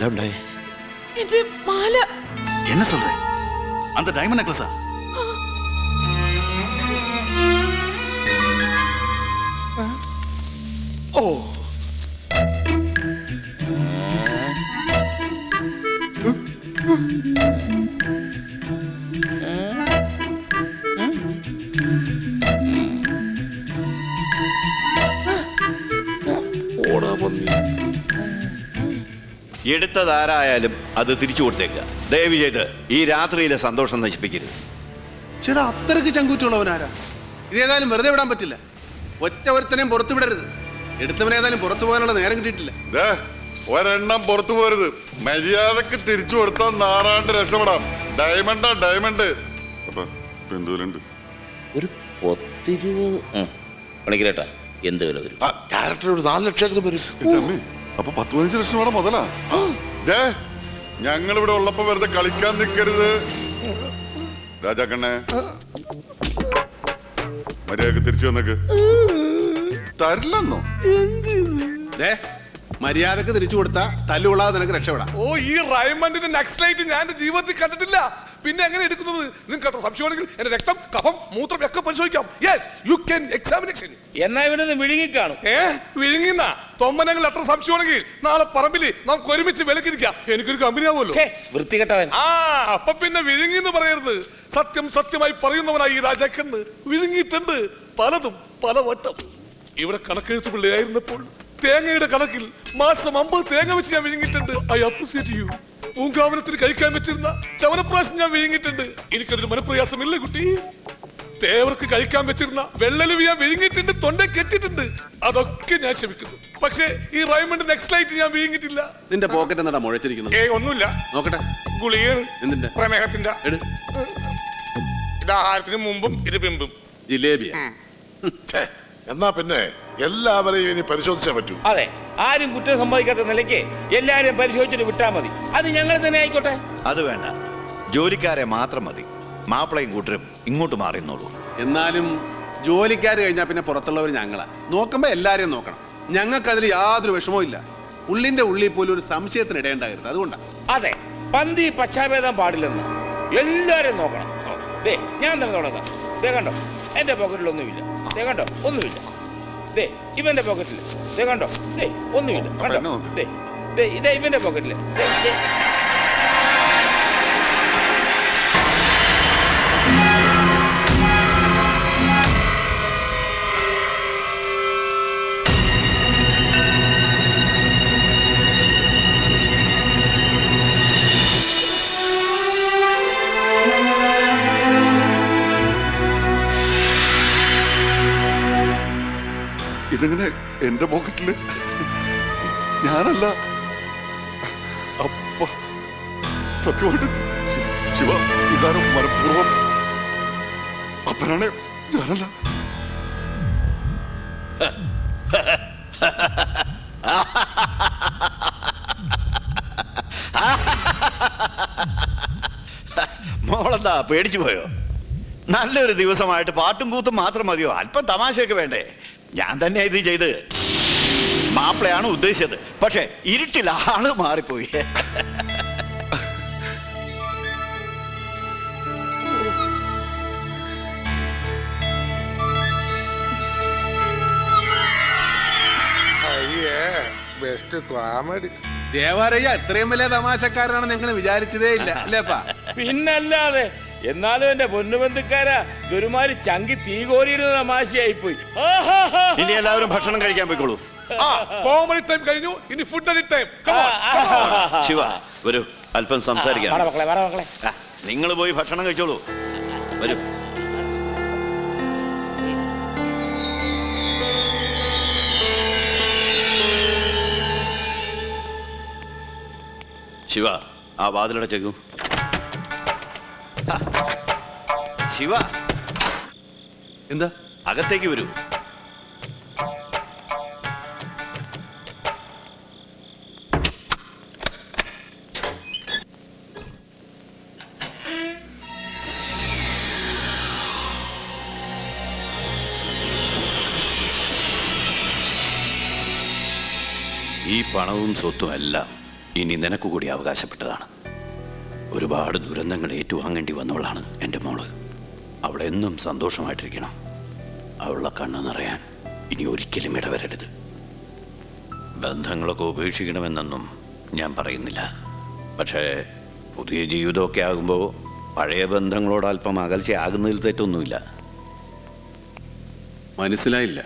എന്താ ഉണ്ടായി? ഇത് മാല. என்ன சொல்ற? அந்த டைமண்ட் நெக்லஸா? ஓ എടുത്തതാരായാലും അത് തിരിച്ചു കൊടുത്തേക്കുക. ദയവ് ചെയ്ത് ഈ രാത്രിയിലെ സന്തോഷം നശിപ്പിക്കരുത്. ചേട്ടാ അത്രയ്ക്ക് ചങ്കൂറ്റുള്ളവനാരാ? ഇതേതായാലും വെറുതെ വിടാൻ പറ്റില്ല. ഒറ്റ ഒരുത്തനെയും പുറത്തു വിടരുത്. എടുത്തവനേതായാലും പുറത്തു പോകാനുള്ള നേരം കിട്ടിയിട്ടില്ല. ഒരെണ്ണം പുറത്തു പോരുത്. മര്യാദക്ക് തിരിച്ചു കൊടുത്താൽ നാറാണ്ട് രക്ഷപ്പെടാം. ഡയമണ്ടാ ഡയമണ്ട്. എന്തോലുണ്ട്? ഒരു 10-20 പണിക്കരേട്ടാ എന്ത് വില വരും? ക്യാരക്ടർ ഒരു 4 ലക്ഷം വരും. അപ്പൊ 10-15 ലക്ഷം കൂടെ മുതലാ. ഞങ്ങൾ ഇവിടെ ഉള്ളപ്പോ വെറുതെ കളിക്കാൻ നിൽക്കരുത്. രാജാക്കണ്ണേ മര്യാദക്ക് തിരിച്ചു വന്നേക്ക്. തരില്ലെന്നോ? മര്യാദക്ക് തിരിച്ചു കൊടുത്താ തല്ലുകൊള്ളാതെ നിനക്ക് രക്ഷപ്പെടാം. ഓ, ഈ റൈമണ്ടിന്റെ നെക്സ്റ്റ് ഞാൻ എന്റെ ജീവിതത്തിൽ കണ്ടിട്ടില്ല. പിന്നെ എങ്ങനെ എടുക്കുന്നത്? നിങ്ങൾക്ക് അത്ര സംശയമാണെങ്കിൽ എന്റെ രക്തം, കഫം, മൂത്രം ഒക്കെ പരിശോധിക്കാം. Yes, you can examination. എന്നാ ഇവനൊന്ന് വിഴുങ്ങി കാണും. വിഴുങ്ങിന്ന തൊമ്മനെങ്കിൽ അത്ര സംശയമാണെങ്കിൽ നാളെ പറമ്പില് നമുക്ക് ഒരുമിച്ച് വിലക്കിരിക്കാം. എനിക്കൊരു കമ്പനി ആവുമല്ലോ. വൃത്തികെട്ടവൻ. അപ്പൊ പിന്നെ വിഴുങ്ങിന്ന് പറയരുത്. സത്യം സത്യമായി പറയുന്നവനായി ഈ രാജാക്കന്ന് വിഴുങ്ങിയിട്ടുണ്ട് പലതും പലവട്ടം. ഇവിടെ കണക്കെഴുത്ത് പിള്ളയായിരുന്നപ്പോൾ തേങ്ങയുടെ കണക്കിൽ മാസം 50 തേങ്ങ വെച്ച് ഞാൻ വിഴുങ്ങിയിട്ടുണ്ട്. I appreciate you. പൂങ്കാവനത്തിന് കഴിക്കാൻ വെച്ചിരുന്ന ചവനപ്രാശം ഞാൻ വിഴുങ്ങിയിട്ടുണ്ട്. എനിക്കതൊരു മനപ്രയാസമില്ല കുട്ടി. തേവർക്ക് കഴിക്കാൻ വെച്ചിരുന്ന വെള്ളലുവി ഞാൻ വിഴുങ്ങിയിട്ടുണ്ട്, തൊണ്ട കെട്ടിയിട്ടുണ്ട്. അതൊക്കെ ഞാൻ ക്ഷമിക്കുന്നു. പക്ഷേ ഈ റൈമണ്ട് നെക്സ്റ്റ് ലൈറ്റ് ഞാൻ വിഴുങ്ങിയിട്ടില്ല. നിന്റെ പോക്കറ്റ് എന്താ മുഴച്ചിരിക്കുന്നത്? ഒന്നുമില്ല. നോക്കട്ടെ. ഗുളികയാണ്. എന്തിന്റെ? പ്രമേഹത്തിന്റെ. ഇത് ആഹാരത്തിന് മുമ്പും ഇത് പിമ്പും. ജിലേബിയാ? എന്നാ പിന്നെ എല്ലാവരെയും ഇനി പരിശോധിച്ചേ പറ്റൂ. അതെ, ആരും കുറ്റം സമ്മതിക്കാത്ത നിലയ്ക്ക് എല്ലാരും പരിശോധിച്ചിട്ട് വിട്ടാ മതി. അത് ഞങ്ങൾ തന്നെ ആയിക്കോട്ടെ. അത് വേണ്ട, ജോലിക്കാരെ മാത്രം മതി. മാപ്പിളയും കൂട്ടരും ഇങ്ങോട്ട് മാറിയെന്നുള്ളൂ. എന്നാലും ജോലിക്കാർ കഴിഞ്ഞാൽ പിന്നെ പുറത്തുള്ളവർ ഞങ്ങളാ. നോക്കുമ്പോ എല്ലാരെയും നോക്കണം. ഞങ്ങൾക്ക് അതിൽ യാതൊരു വിഷമവും ഇല്ല. ഉള്ളിന്റെ ഉള്ളിൽ പോലും ഒരു സംശയത്തിന് ഇടയുണ്ടാകരുത്. അതുകൊണ്ടാണ്. അതെ, പന്തി പക്ഷാഭേദം പാടില്ലെന്ന് എല്ലാരും നോക്കണം. ദേ ഞാൻ തന്നെ തുടങ്ങാം. ദേ കണ്ടോ, എന്റെ പോക്കറ്റിലൊന്നുമില്ല. ദേ കണ്ടോ, ഒന്നുമില്ല. ദേ ഇവന്റെ പോക്കറ്റിൽ. ദേ കണ്ടോ, ദേ ഒന്നുമില്ല. കണ്ടോ, ദേ ദേ ഇതേ ഇവന്റെ പോക്കറ്റില്. ഇതെങ്ങനെ എന്റെ പോക്കറ്റില്? ഞാനല്ല. അപ്പ സത്യമായിട്ട് ശിവ, ഇതാരും മനഃപൂർവ്വം. അപ്പനാണ്, ഞാനല്ല. മോളെന്താ പേടിച്ചു പോയോ? നല്ലൊരു ദിവസമായിട്ട് പാട്ടും കൂത്തും മാത്രം മതിയോ? അല്പം തമാശയൊക്കെ വേണ്ടേ? ഞാൻ തന്നെയാ ഇത് ചെയ്ത്. മാപ്പിളയാണ് ഉദ്ദേശിച്ചത്, പക്ഷെ ഇരുട്ടിൽ ആള് മാറിപ്പോയി. Best comedy. ദേവാരയ്യ ഇത്രയും വലിയ തമാശക്കാരനാണ് നിങ്ങൾ വിചാരിച്ചതേ ഇല്ല അല്ലേപ്പാ? പിന്നല്ലാതെ. എന്നാലും എന്റെ പൊന്നുബന്ധുക്കാരാ, ഇതൊരുമാതിരി ചങ്കി തീ കോരിയിടുന്ന തമാശയായി പോയി. ഇനി എല്ലാവരും ഭക്ഷണം കഴിക്കാൻ പോയിക്കോളൂ. കോമഡി ടൈം കഴിഞ്ഞു, ഇനി ഫുഡ് ടൈം. ശിവ വരൂ, അല്പം സംസാരിക്കാം. നിങ്ങൾ പോയി ഭക്ഷണം കഴിച്ചോളൂ. വരൂ. ശിവ, ആ വാതിലടച്ചേക്കൂ. ശിവ, എന്താ? അകത്തേക്ക് വരൂ. ഈ പണവും സ്വത്തും എല്ലാം ഇനി നിനക്ക് കൂടി അവകാശപ്പെട്ടതാണ്. ഒരുപാട് ദുരന്തങ്ങൾ ഏറ്റുവാങ്ങേണ്ടി വന്നവളാണ് എൻ്റെ മോള്. അവളെന്നും സന്തോഷമായിട്ടിരിക്കണം. അവളുടെ കണ്ണ് നിറയാൻ ഇനി ഒരിക്കലും ഇടവരരുത്. ബന്ധങ്ങളൊക്കെ ഉപേക്ഷിക്കണമെന്നൊന്നും ഞാൻ പറയുന്നില്ല. പക്ഷേ പുതിയ ജീവിതമൊക്കെ ആകുമ്പോൾ പഴയ ബന്ധങ്ങളോട് അല്പം അകൽച്ചയാകുന്നതിൽ തെറ്റൊന്നുമില്ല. മനസ്സിലായില്ല.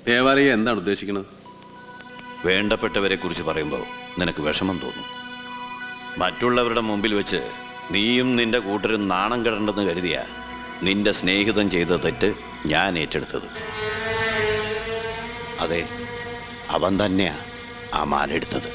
ദേവാലയ എന്താണ് ഉദ്ദേശിക്കുന്നത്? വേണ്ടപ്പെട്ടവരെ കുറിച്ച് പറയുമ്പോൾ നിനക്ക് വിഷമം തോന്നും. മറ്റുള്ളവരുടെ മുമ്പിൽ വെച്ച് നീയും നിന്റെ കൂട്ടരും നാണം കെടണ്ടെന്ന് കരുതിയ നിന്റെ സ്നേഹിതൻ ചെയ്ത തെറ്റ് ഞാൻ ഏറ്റെടുത്തത്. അതെ, അവൻ തന്നെയാ ആ മാലെടുത്തത്.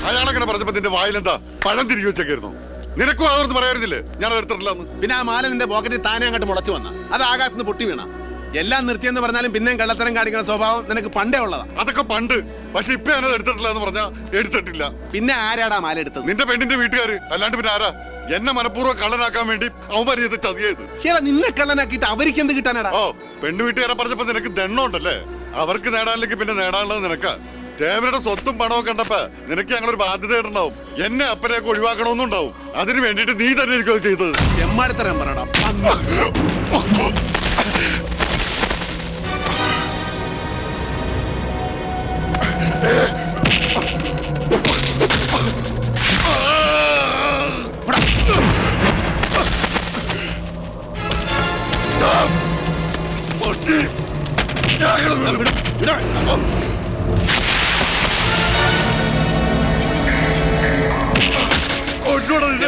അയാളങ്ങനെ പറഞ്ഞപ്പോ നിന്റെ വായിലെന്താ പഴം തിരികെ വെച്ചേക്കായിരുന്നു? നിനക്കും അതൊന്നും പറയാറില്ലേ ഞാൻ എടുത്തിട്ടില്ലെന്ന്? പിന്നെ ആ മാല നിന്റെ പോക്കറ്റിൽ താനെ അങ്ങോട്ട് മുളച്ചു വന്ന അത് ആകാശത്ത് പൊട്ടി വീണ. എല്ലാം നിർത്തിയെന്ന് പറഞ്ഞാലും പിന്നെയും കള്ളത്തരം കാണിക്കുന്ന സ്വഭാവം നിനക്ക് പണ്ടേ ഉള്ളതാ. അതൊക്കെ പണ്ട്. പക്ഷെ ഇപ്പൊ ഞാനത് എടുത്തിട്ടില്ല എന്ന് പറഞ്ഞാ എടുത്തിട്ടില്ല. പിന്നെ ആരാടാ മാല എടുത്തത്? നിന്റെ പെണ്ണിന്റെ വീട്ടുകാര്. അല്ലാണ്ട് പിന്നെ ആരാ? എന്നെ മനഃപൂർവ്വം കള്ളനാക്കാൻ വേണ്ടി അവന്മാർ ചെയ്ത് ചതിയത്. ശരി, നിന്നെ കള്ളനാക്കിയിട്ട് അവർക്ക് എന്ത് കിട്ടാനാടാ? ഓ, പെണ്ണു വീട്ടുകാരെ പറഞ്ഞപ്പോ നിനക്ക് ദണ്ണുണ്ടല്ലേ? അവർക്ക് നേടാനില്ലെങ്കിൽ പിന്നെ നേടാനുള്ളത് നിനക്കാ. ദേവരുടെ സ്വത്തും പണവും കണ്ടപ്പോ നിനക്ക് ഞങ്ങളൊരു ബാധ്യതയുണ്ടാവും. എന്നെ അപ്പനെയൊക്കെ ഒഴിവാക്കണമെന്നുണ്ടാവും. അതിന് വേണ്ടിട്ട് നീ തന്നെ എനിക്ക് അത് ചെയ്തത്. ചെമ്മാടിത്തരം പറയടാ.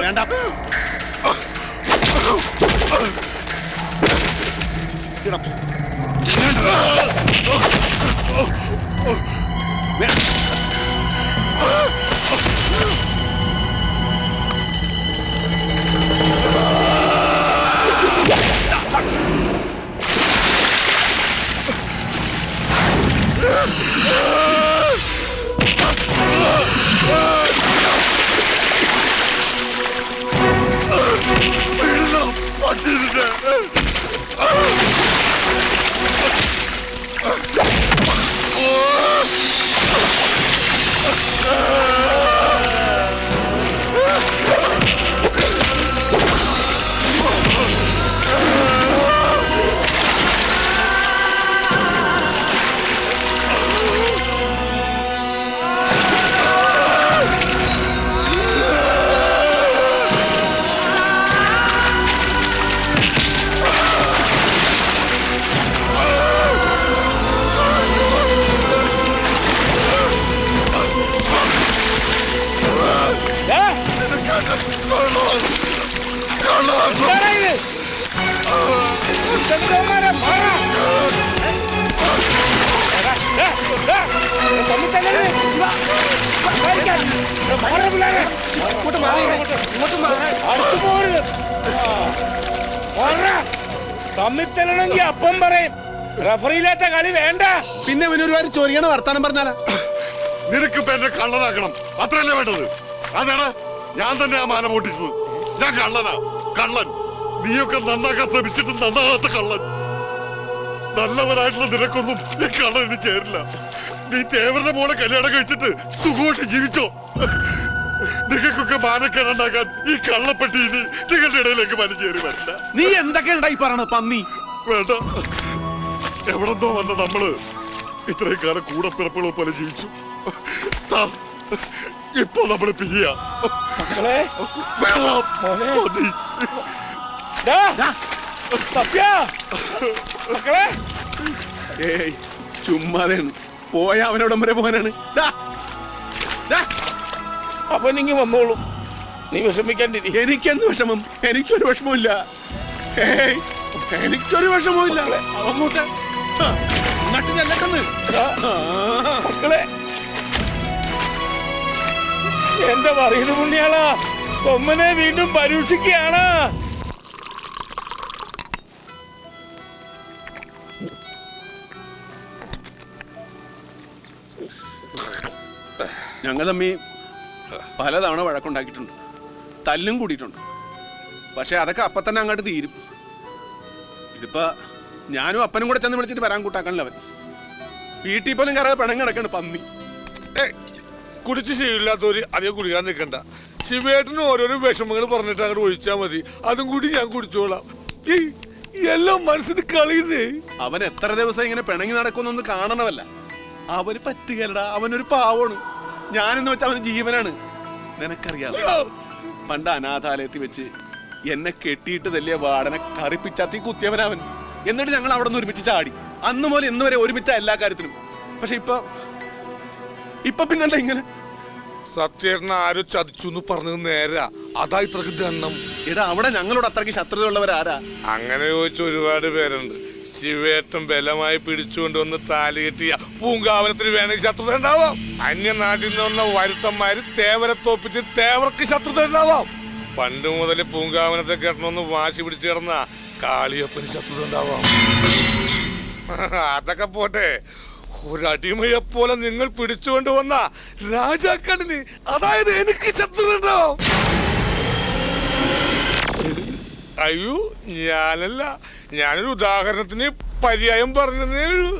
വേണ്ട. തമ്മിത്തലണെങ്കിൽ അപ്പം പറയും. റഫറിയില്ലാത്ത കളി വേണ്ട. പിന്നെ അവനൊരു ചൊറിയണ വർത്താനം പറഞ്ഞാലാ? നിനക്ക് ഇപ്പൊ എന്നെ കള്ളനാക്കണം, അത്രയല്ലേ വേണ്ടത്? അതാണ് ഞാൻ തന്നെ ആ മാല പൊട്ടിച്ചത്. ഞാൻ കള്ളനാ, കള്ളൻ. നീയൊക്കെ നന്നാക്കാൻ ശ്രമിച്ചിട്ട് നന്നാകാത്ത കള്ളൻ. നല്ലവരായിട്ടുള്ള നിനക്കൊന്നും ഈ കള്ളന് ചേരില്ല. നീ തേവരുടെ മോളെ കല്യാണം കഴിച്ചിട്ട് സുഖമായിട്ട് ജീവിച്ചോ. നിങ്ങൾക്കൊക്കെ മാനക്കേടുണ്ടാക്കാൻ ഈ കള്ളപ്പെട്ടി ഇനി നിങ്ങളുടെ ഇടയിലേക്ക് വലിച്ചേറി വരില്ല. നീ എന്തൊക്കെ ഉണ്ടായി പറയണ പന്നി? വേണ്ട, എവിടെന്തോ വന്ന നമ്മള് ഇത്രയും കാലം കൂടപ്പിറപ്പുകളെ പോലെ ജീവിച്ചു. ഇപ്പൊ നമ്മള് പിരിയ. ഏയ്, ചുമ്മാതെയാണ്. പോയ അവനോടം വരെ പോകാനാണ്. അവനിങ്ങി വന്നോളൂ, നീ വിഷമിക്കാണ്ടിരി. എനിക്കെന്ത് വിഷമം? എനിക്കൊരു വിഷമമില്ല. ഏയ്, എനിക്കൊരു വിഷമവും ഇല്ല. അങ്ങോട്ട് നട്ട് ചെല്ലട്ടെന്ന്. മക്കളെ, എന്താ പറയുന്നത് പുണ്യാളാ? തൊമ്മനെ വീണ്ടും പരീക്ഷിക്കുകയാണ്. ഞങ്ങൾ തമ്മി പലതവണ വഴക്കുണ്ടാക്കിയിട്ടുണ്ട്, തല്ലും കൂടിയിട്ടുണ്ട്. പക്ഷെ അതൊക്കെ അപ്പൊ തന്നെ അങ്ങോട്ട് തീരും. ഇതിപ്പോ ഞാനും അപ്പനും കൂടെ ചെന്ന് വിളിച്ചിട്ട് വരാൻ കൂട്ടാക്കണില്ല. അവൻ വീട്ടിൽ പോലും കയറാതെ പണം കിടക്കാണ് പന്നി. കുടിച്ച് ശീലമില്ലാത്തവര് അധികം കുടിക്കാൻ നിൽക്കണ്ട. ശിവേട്ടന് ഓരോരോ വിഷമങ്ങൾ പറഞ്ഞിട്ട് അങ്ങോട്ട് ഒഴിച്ചാൽ മതി. അതും കൂടി ഞാൻ കുടിച്ചോളാം. എല്ലാം മനസ്സിന് കളിയുന്നേ. അവൻ എത്ര ദിവസം ഇങ്ങനെ പിണങ്ങി നടക്കുന്നൊന്ന് കാണണമല്ല. അവന് പറ്റുകയല്ലടാ, അവനൊരു പാവമാണ്. ഞാനെന്ന് വെച്ചാൽ അവന് ജീവനാണ്. നിനക്കറിയാം, പണ്ട് അനാഥാലയത്തിൽ വെച്ച് എന്നെ കെട്ടിയിട്ട് തല്ലിയ വാടനെ കറിപ്പിച്ചാത്തി കുത്തിയവനവൻ. എന്നിട്ട് ഞങ്ങൾ അവിടെ നിന്ന് ഒരുമിച്ച് ചാടി. അന്ന് മുതൽ ഇന്ന് വരെ ഒരുമിച്ച എല്ലാ കാര്യത്തിനും. പക്ഷെ ഇപ്പൊ പിന്നെന്താ ഇങ്ങനെ? സത്യേട്ടൻ ആരോ ചതിച്ചു എന്ന് പറഞ്ഞത് നേരാ. അതാ ഇത്രക്ക് ദണ്ണം. എടാ, അവിടെ ഞങ്ങളോട് അത്രയ്ക്ക് ശത്രുതയുള്ളവരാരാ? അങ്ങനെ ചോദിച്ച ഒരുപാട് പേരുണ്ട്. ശിവേട്ടൻ ബലമായി പിടിച്ചുകൊണ്ടുവന്ന് താലി കെട്ടിയ പൂങ്കാവനത്തിന് വേണമെങ്കിൽ ശത്രുത ഉണ്ടാവാം. അന്യനാട്ടിൽ നിന്ന് വന്ന വരുത്തന്മാര് തേവരെ തോപ്പിച്ച് തേവർക്ക് ശത്രുത ഉണ്ടാവാം. പണ്ട് മുതൽ പൂങ്കാവനത്തെ കെട്ടണമെന്ന് വാശി പിടിച്ചു കിടന്ന കാളിയപ്പന് ശത്രുത ഉണ്ടാവാം. അതൊക്കെ പോട്ടെ, ഒരടിമയെ പോലെ നിങ്ങൾ പിടിച്ചുകൊണ്ട് വന്ന രാജാക്കണ്ണിന്, അതായത് എനിക്ക് ശത്രുത ഉണ്ടാവും. അയ്യോ, ഞാനല്ല, ഞാനൊരു ഉദാഹരണത്തിന് പര്യായം പറഞ്ഞതേ ഉള്ളൂ.